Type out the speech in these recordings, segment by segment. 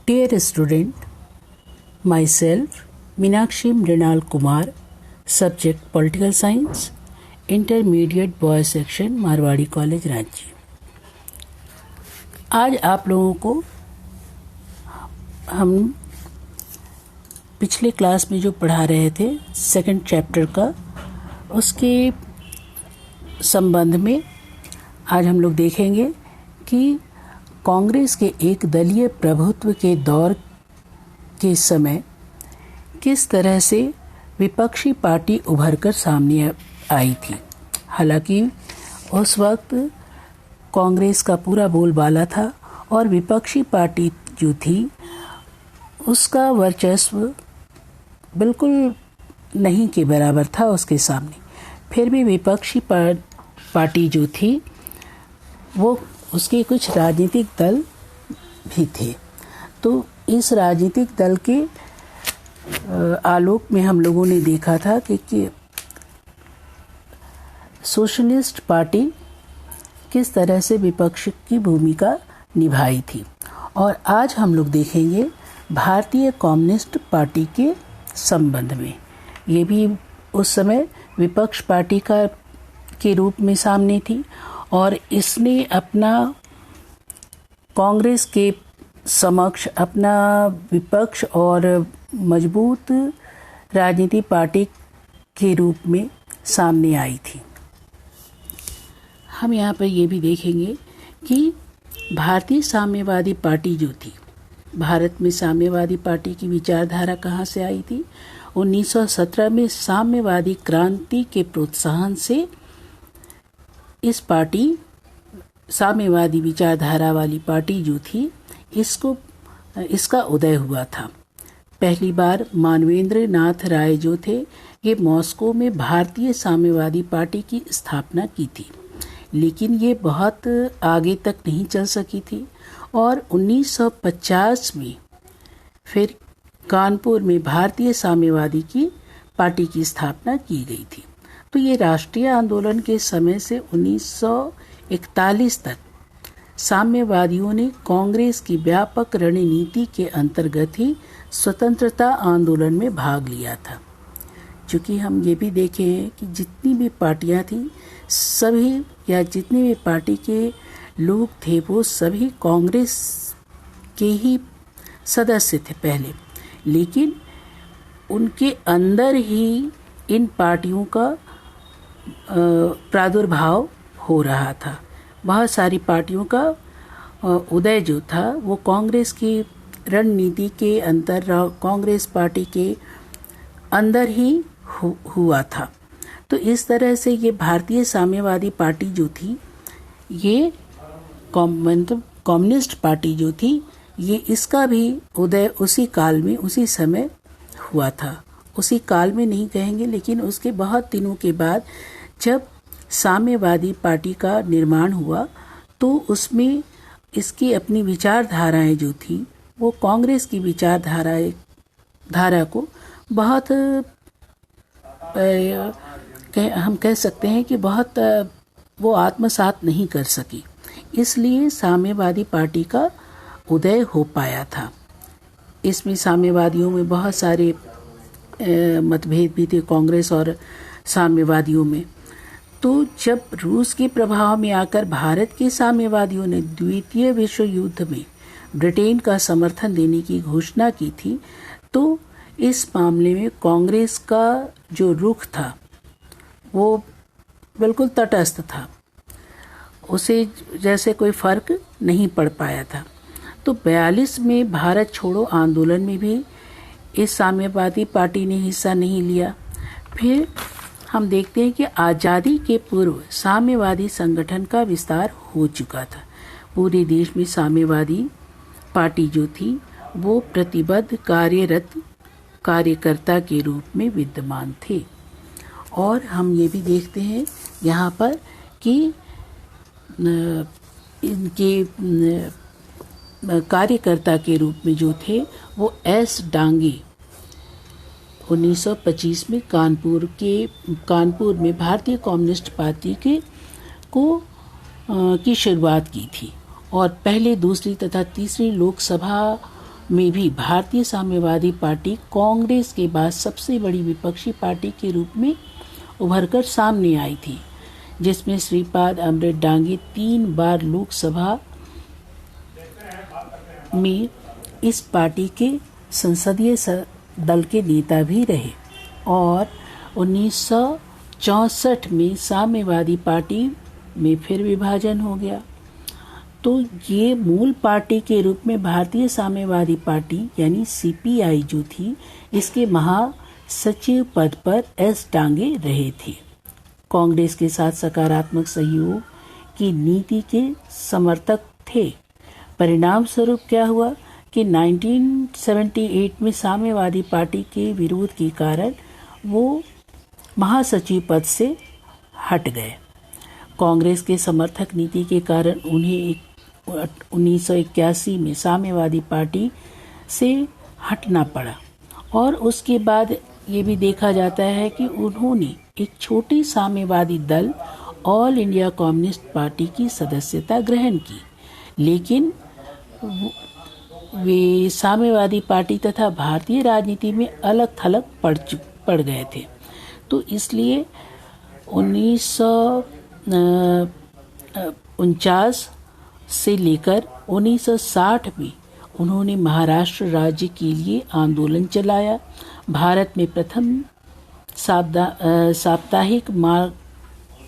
Dear student, myself Meenakshi Mrinal Kumar, subject Political Science, Intermediate Boys Section, Marwari college Ranchi. आज आप लोगों को हम पिछले क्लास में जो पढ़ा रहे थे सेकंड चैप्टर का, उसके संबंध में आज हम लोग देखेंगे कि कांग्रेस के एक दलीय प्रभुत्व के दौर के समय किस तरह से विपक्षी पार्टी उभरकर सामने आई थी। हालांकि उस वक्त कांग्रेस का पूरा बोलबाला था और विपक्षी पार्टी जो थी उसका वर्चस्व बिल्कुल नहीं के बराबर था उसके सामने। फिर भी विपक्षी पार्टी जो थी वो उसके कुछ राजनीतिक दल भी थे। तो इस राजनीतिक दल के आलोक में हम लोगों ने देखा था कि सोशलिस्ट पार्टी किस तरह से विपक्ष की भूमिका निभाई थी। और आज हम लोग देखेंगे भारतीय कम्युनिस्ट पार्टी के संबंध में। ये भी उस समय विपक्ष पार्टी के रूप में सामने थी और इसने अपना कांग्रेस के समक्ष अपना विपक्ष और मजबूत राजनीतिक पार्टी के रूप में सामने आई थी। हम यहाँ पर ये भी देखेंगे कि भारतीय साम्यवादी पार्टी जो थी, भारत में साम्यवादी पार्टी की विचारधारा कहाँ से आई थी। 1917 में साम्यवादी क्रांति के प्रोत्साहन से इस पार्टी, साम्यवादी विचारधारा वाली पार्टी जो थी, इसका उदय हुआ था। पहली बार मानवेंद्र नाथ राय जो थे, ये मॉस्को में भारतीय साम्यवादी पार्टी की स्थापना की थी, लेकिन ये बहुत आगे तक नहीं चल सकी थी। और 1950 में फिर कानपुर में भारतीय साम्यवादी की पार्टी की स्थापना की गई थी। तो ये राष्ट्रीय आंदोलन के समय से 1941 तक साम्यवादियों ने कांग्रेस की व्यापक रणनीति के अंतर्गत ही स्वतंत्रता आंदोलन में भाग लिया था। क्योंकि हम ये भी देखे हैं कि जितनी भी पार्टियां थी, सभी या जितने भी पार्टी के लोग थे वो सभी कांग्रेस के ही सदस्य थे पहले, लेकिन उनके अंदर ही इन पार्टियों का प्रादुर्भाव हो रहा था। बहुत सारी पार्टियों का उदय जो था वो कांग्रेस की रणनीति के कांग्रेस पार्टी के अंदर ही हुआ था। तो इस तरह से ये भारतीय साम्यवादी पार्टी जो थी, ये कम्युनिस्ट पार्टी जो थी, ये इसका भी उदय उसी काल में, उसी समय हुआ था। उसी काल में नहीं कहेंगे, लेकिन उसके बहुत दिनों के बाद जब साम्यवादी पार्टी का निर्माण हुआ तो उसमें इसकी अपनी विचारधाराएं जो थी वो कांग्रेस की विचारधारा को बहुत हम कह सकते हैं कि बहुत वो आत्मसात नहीं कर सकी। इसलिए साम्यवादी पार्टी का उदय हो पाया था। इसमें साम्यवादियों में बहुत सारे मतभेद भी थे, कांग्रेस और साम्यवादियों में। तो जब रूस के प्रभाव में आकर भारत के साम्यवादियों ने द्वितीय विश्व युद्ध में ब्रिटेन का समर्थन देने की घोषणा की थी, तो इस मामले में कांग्रेस का जो रुख था वो बिल्कुल तटस्थ था, उसे जैसे कोई फर्क नहीं पड़ पाया था। तो 42 में भारत छोड़ो आंदोलन में भी इस साम्यवादी पार्टी ने हिस्सा नहीं लिया। फिर हम देखते हैं कि आज़ादी के पूर्व साम्यवादी संगठन का विस्तार हो चुका था। पूरे देश में साम्यवादी पार्टी जो थी वो प्रतिबद्ध कार्यरत कार्यकर्ता के रूप में विद्यमान थे। और हम ये भी देखते हैं यहाँ पर कि इनके कार्यकर्ता के रूप में जो थे वो एस डांगे 1925 में कानपुर में भारतीय कम्युनिस्ट पार्टी की शुरुआत की थी और पहले, दूसरी तथा तीसरी लोकसभा में भी भारतीय साम्यवादी पार्टी कांग्रेस के बाद सबसे बड़ी विपक्षी पार्टी के रूप में उभरकर सामने आई थी, जिसमें श्रीपाद अमृत डांगे 3 बार लोकसभा में इस पार्टी के संसदीय दल के नेता भी रहे और 1964 में साम्यवादी पार्टी में फिर विभाजन हो गया। तो ये मूल पार्टी के रूप में भारतीय साम्यवादी पार्टी यानी सीपीआई जो थी, इसके महासचिव पद पर एस डांगे रहे थे। कांग्रेस के साथ सकारात्मक सहयोग की नीति के समर्थक थे। परिणाम स्वरूप क्या हुआ कि 1978 में साम्यवादी पार्टी के विरोध के कारण वो महासचिव पद से हट गए। कांग्रेस के समर्थक नीति के कारण उन्हें 1981 में साम्यवादी पार्टी से हटना पड़ा और उसके बाद ये भी देखा जाता है कि उन्होंने एक छोटी साम्यवादी दल ऑल इंडिया कम्युनिस्ट पार्टी की सदस्यता ग्रहण की, लेकिन वे साम्यवादी पार्टी तथा भारतीय राजनीति में अलग थलग पड़ गए थे। तो इसलिए 1949 से लेकर 1960 में उन्होंने महाराष्ट्र राज्य के लिए आंदोलन चलाया। भारत में प्रथम साप्ताहिक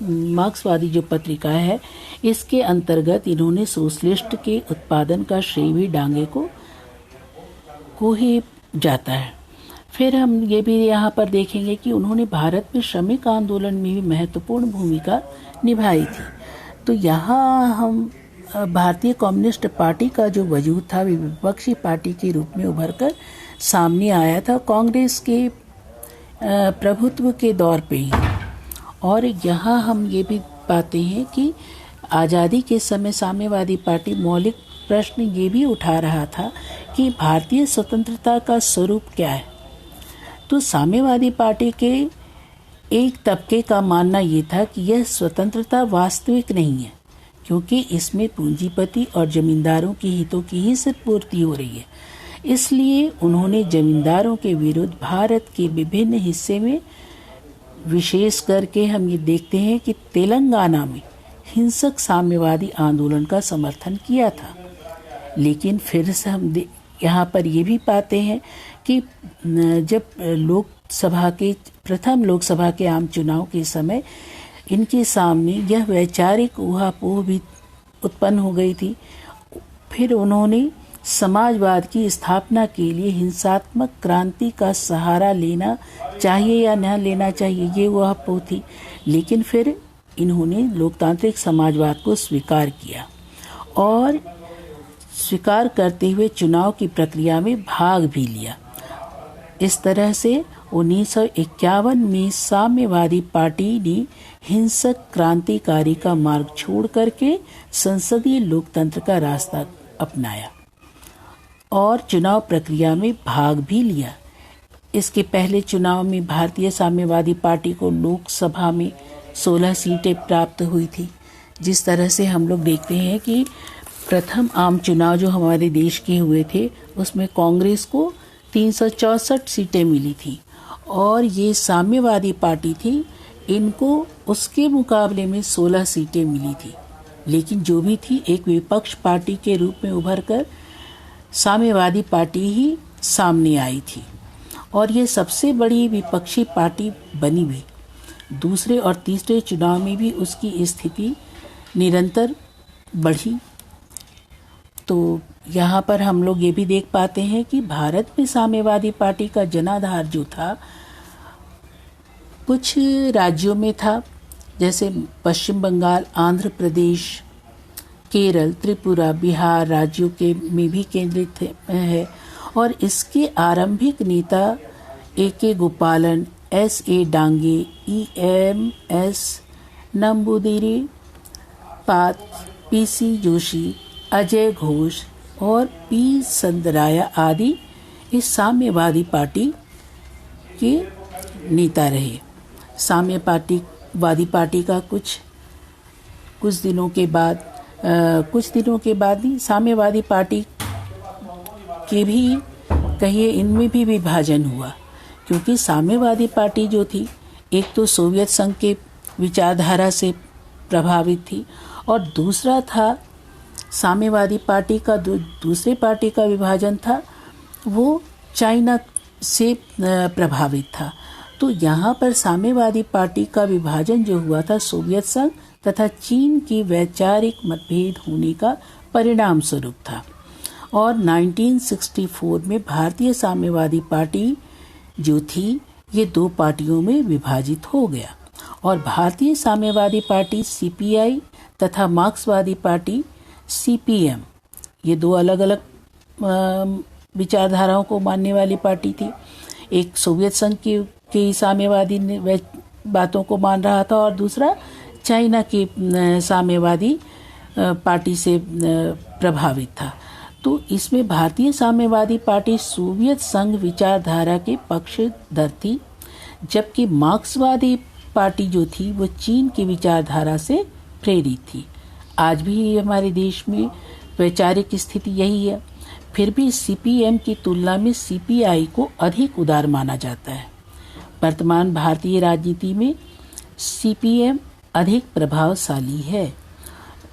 मार्क्सवादी जो पत्रिका है, इसके अंतर्गत इन्होंने सोशलिस्ट के उत्पादन का श्रेय भी डांगे को ही जाता है। फिर हम ये भी यहाँ पर देखेंगे कि उन्होंने भारत में श्रमिक आंदोलन में भी महत्वपूर्ण भूमिका निभाई थी। तो यहाँ हम भारतीय कम्युनिस्ट पार्टी का जो वजूद था विपक्षी पार्टी के रूप में उभरकर सामने आया था कांग्रेस के प्रभुत्व के दौर पे ही। और यहाँ हम ये भी पाते हैं कि आज़ादी के समय साम्यवादी पार्टी मौलिक प्रश्न ये भी उठा रहा था कि भारतीय स्वतंत्रता का स्वरूप क्या है। तो साम्यवादी पार्टी के एक तबके का मानना ये था कि यह स्वतंत्रता वास्तविक नहीं है, क्योंकि इसमें पूंजीपति और जमींदारों के हितों की ही सिर्फ पूर्ति हो रही है। इसलिए उन्होंने जमींदारों के विरुद्ध भारत के विभिन्न हिस्से में, विशेष करके हम ये देखते हैं कि तेलंगाना में हिंसक साम्यवादी आंदोलन का समर्थन किया था। लेकिन फिर से हम यहाँ पर ये भी पाते हैं कि जब प्रथम लोकसभा के आम चुनाव के समय इनके सामने यह वैचारिक ऊहापोह भी उत्पन्न हो गई थी। फिर उन्होंने समाजवाद की स्थापना के लिए हिंसात्मक क्रांति का सहारा लेना चाहिए या न लेना चाहिए, ये ऊहापोह थी। लेकिन फिर इन्होंने लोकतांत्रिक समाजवाद को स्वीकार किया और स्वीकार करते हुए चुनाव की प्रक्रिया में भाग भी लिया। इस तरह से 1951 में साम्यवादी पार्टी ने हिंसक क्रांतिकारी का मार्ग छोड़ करके संसदीय लोकतंत्र का रास्ता अपनाया और चुनाव प्रक्रिया में भाग भी लिया। इसके पहले चुनाव में भारतीय साम्यवादी पार्टी को लोकसभा में 16 सीटें प्राप्त हुई थी। जिस तरह से हम लोग देखते हैं कि प्रथम आम चुनाव जो हमारे देश के हुए थे उसमें कांग्रेस को 364 सीटें मिली थी और ये साम्यवादी पार्टी थी, इनको उसके मुकाबले में 16 सीटें मिली थी। लेकिन जो भी थी, एक विपक्ष पार्टी के रूप में उभरकर साम्यवादी पार्टी ही सामने आई थी और ये सबसे बड़ी विपक्षी पार्टी बनी भी। दूसरे और तीसरे चुनाव में भी उसकी स्थिति निरंतर बढ़ी। तो यहाँ पर हम लोग ये भी देख पाते हैं कि भारत में साम्यवादी पार्टी का जनाधार जो था कुछ राज्यों में था, जैसे पश्चिम बंगाल, आंध्र प्रदेश, केरल, त्रिपुरा, बिहार राज्यों के में भी केंद्रित है। और इसके आरंभिक नेता A.K. गोपालन, S.A. Dange, E.M.S. Namboodiri, P.C. Joshi, Ajay Ghosh और P. संदराया आदि इस साम्यवादी पार्टी के नेता रहे। साम्यवादी पार्टी का कुछ दिनों के बाद ही साम्यवादी पार्टी के भी कहिए इनमें भी विभाजन हुआ, क्योंकि साम्यवादी पार्टी जो थी एक तो सोवियत संघ के विचारधारा से प्रभावित थी और दूसरा था साम्यवादी पार्टी का दूसरे पार्टी का विभाजन था वो चाइना से प्रभावित था। तो यहाँ पर साम्यवादी पार्टी का विभाजन जो हुआ था सोवियत संघ तथा चीन की वैचारिक मतभेद होने का परिणाम स्वरूप था और 1964 में भारतीय साम्यवादी पार्टी जो थी ये दो पार्टियों में विभाजित हो गया और भारतीय साम्यवादी पार्टी सीपीआई तथा मार्क्सवादी पार्टी सीपीएम ये दो अलग अलग विचारधाराओं को मानने वाली पार्टी थी। एक सोवियत संघ की साम्यवादी बातों को मान रहा था और दूसरा चाइना की साम्यवादी पार्टी से प्रभावित था। तो इसमें भारतीय साम्यवादी पार्टी सोवियत संघ विचारधारा के पक्षधर थी, जबकि मार्क्सवादी पार्टी जो थी वो चीन की विचारधारा से प्रेरित थी। आज भी हमारे देश में वैचारिक स्थिति यही है। फिर भी सीपीएम की तुलना में सीपीआई को अधिक उदार माना जाता है। वर्तमान भारतीय राजनीति में सीपीएम अधिक प्रभावशाली है।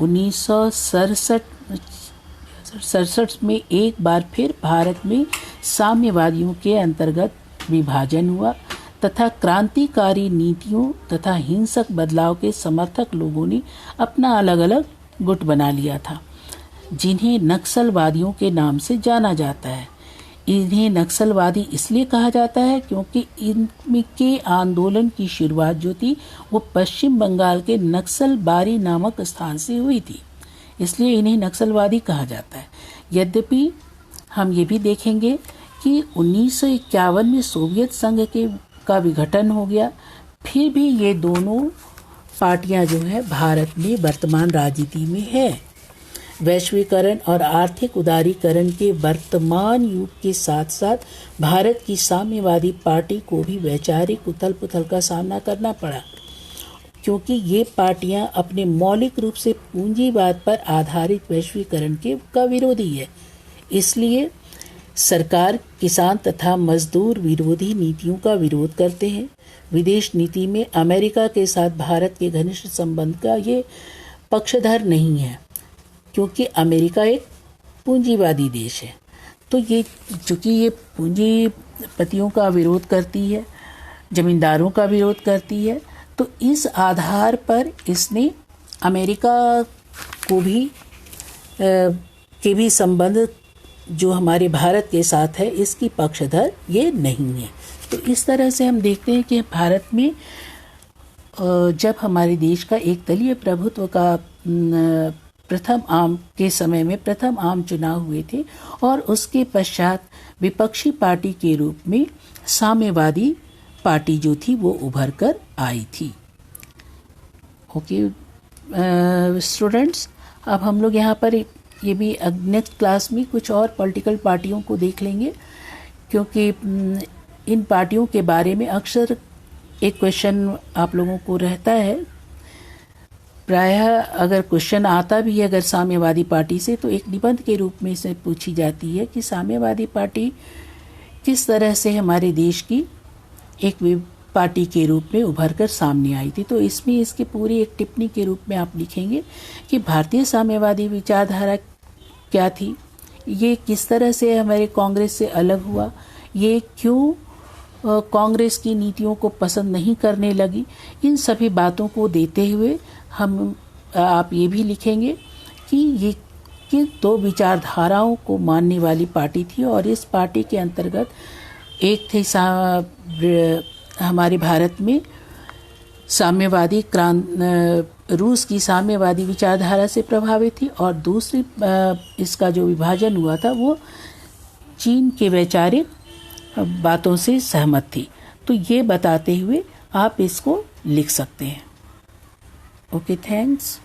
1967 में एक बार फिर भारत में साम्यवादियों के अंतर्गत विभाजन हुआ तथा क्रांतिकारी नीतियों तथा हिंसक बदलाव के समर्थक लोगों ने अपना अलग अलग गुट बना लिया था, जिन्हें नक्सलवादियों के नाम से जाना जाता है। इन्हें नक्सलवादी इसलिए कहा जाता है क्योंकि इनके आंदोलन की शुरुआत जो थी वो पश्चिम बंगाल के नक्सलबारी नामक स्थान से हुई थी, इसलिए इन्हें नक्सलवादी कहा जाता है। यद्यपि हम ये भी देखेंगे कि 1951 में सोवियत संघ का विघटन हो गया, फिर भी ये दोनों पार्टियां जो है भारत में वर्तमान राजनीति में है। वैश्वीकरण और आर्थिक उदारीकरण के वर्तमान युग के साथ साथ भारत की साम्यवादी पार्टी को भी वैचारिक उथल पुथल का सामना करना पड़ा, क्योंकि ये पार्टियां अपने मौलिक रूप से पूंजीवाद पर आधारित वैश्वीकरण का विरोधी है। इसलिए सरकार किसान तथा मजदूर विरोधी नीतियों का विरोध करते हैं। विदेश नीति में अमेरिका के साथ भारत के घनिष्ठ संबंध का ये पक्षधर नहीं है, क्योंकि अमेरिका एक पूंजीवादी देश है। तो ये चूँकि ये पूंजीपतियों का विरोध करती है, जमींदारों का विरोध करती है, तो इस आधार पर इसने अमेरिका को भी के भी संबंध जो हमारे भारत के साथ है इसकी पक्षधर ये नहीं है। तो इस तरह से हम देखते हैं कि भारत में जब हमारे देश का एक दलीय प्रभुत्व का प्रथम आम चुनाव हुए थे और उसके पश्चात विपक्षी पार्टी के रूप में साम्यवादी पार्टी जो थी वो उभर कर आई थी। ओके स्टूडेंट्स, अब हम लोग यहाँ पर ये भी नेक्स्ट क्लास में कुछ और पॉलिटिकल पार्टियों को देख लेंगे, क्योंकि इन पार्टियों के बारे में अक्सर एक क्वेश्चन आप लोगों को रहता है। प्रायः अगर क्वेश्चन आता भी है अगर साम्यवादी पार्टी से, तो एक निबंध के रूप में इसे पूछी जाती है कि साम्यवादी पार्टी किस तरह से हमारे देश की एक पार्टी के रूप में उभर कर सामने आई थी। तो इसमें इसकी पूरी एक टिप्पणी के रूप में आप लिखेंगे कि भारतीय साम्यवादी विचारधारा क्या थी, ये किस तरह से हमारे कांग्रेस से अलग हुआ, ये क्यों कांग्रेस की नीतियों को पसंद नहीं करने लगी। इन सभी बातों को देते हुए आप ये भी लिखेंगे कि ये किन दो विचारधाराओं को मानने वाली पार्टी थी और इस पार्टी के अंतर्गत एक थे हमारे भारत में साम्यवादी रूस की साम्यवादी विचारधारा से प्रभावित थी और दूसरी इसका जो विभाजन हुआ था वो चीन के वैचारिक बातों से सहमत थी। तो ये बताते हुए आप इसको लिख सकते हैं। Okay, thanks.